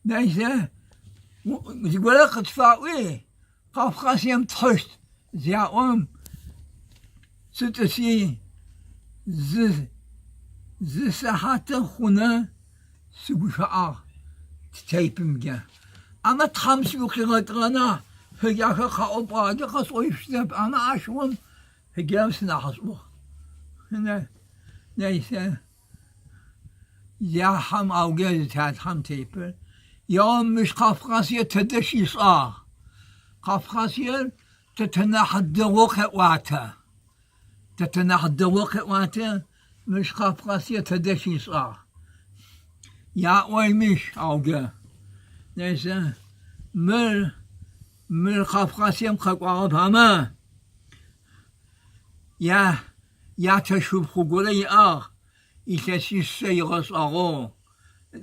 neyse zigora kıtfağı Kafkasya'm taşt ziyaım sütesi sahatı huna suguşağı teypimge ama tam suguşağı hıgâka kaopadı kas oyuştu ama aşığım hıgâmsın ahasbu neyse ya ham avgezi tat ham teyper يوم Kafkasya تدشيص Kafkasya تتنحد وقعته تتنحد وقعته مش Kafkasya تدشيص ya oymuş avga neyse mır Kafkasya'm kakağıp ama ya teşhub kugule İşte şişse yığız ağı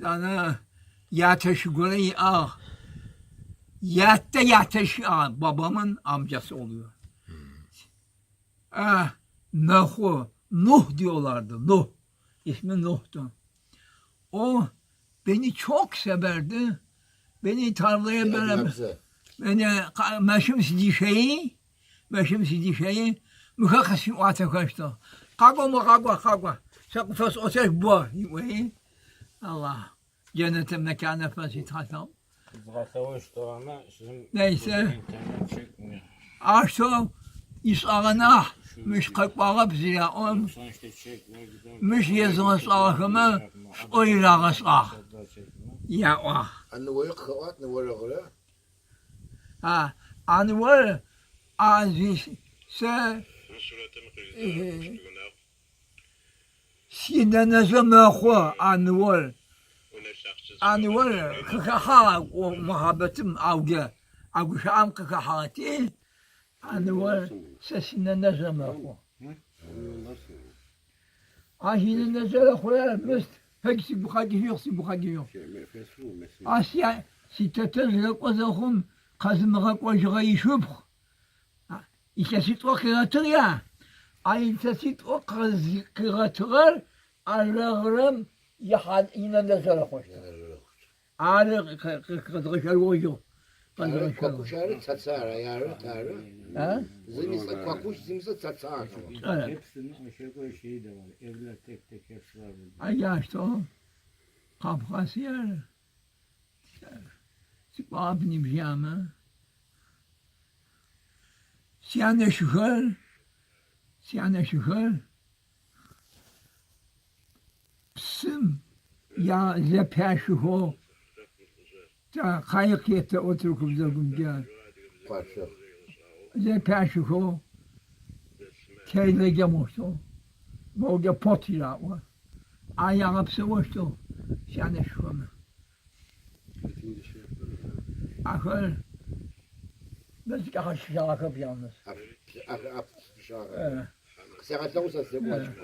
yani ya teşgüle yateş babamın amcası oluyor. Nuh diyorlardı. Nuh. İsmi Nuh'tu. O beni çok severdi. Beni tarlaya beni meşhum sidi şeyi mükakasim ateşte. Kagwa. Sakıfas ateş bu. Allah. Cennetin mekanı fasit hatam. Neyse. Aştım İsa'na müşkakbağa biziyaım. Müş yazına sağlıkımı oyrağa sağ. Ya o. Anıvar aziz se sineneze mehua anıvar. Anıvar kakaha o muhabbetim avguşağım kakahati anıvar sesine ne zaman ahinin ne zaman koyar müst hepsi bu kadar yok Asya sitetel rekozahum kazımığa koyuğa işup İkesit o kıratır ya ayıntesit o kıratır Allah'ım yine de sonra koştu. Ağrı kıdırışar oluyor. Kakuşarı çatsara yarı tarı. Zimisa kakuş zimisa çatsara. Hepsinin aşağı yukarı şeyi de var. Evler tek hepsi var. Ay yaşta o. Kafkasya. Abim yama. Siyane şuhar. Psım. Ya zepeşuho. Ta kayık yette oturup gel. Paşa. Zepeşuho. Keyle gemoştu. Boga potira o. Ayağı psıvoştu. Siyane şuhar. Ahır. Biz şarkı yalnız. Şarkı. Saatler olsa size bu açık.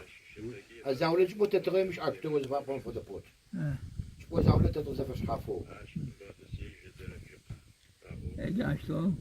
Azavleci bu tetremiş aktör o zaman for the pot. O zavlet tetremiş hafo. Yaşta o.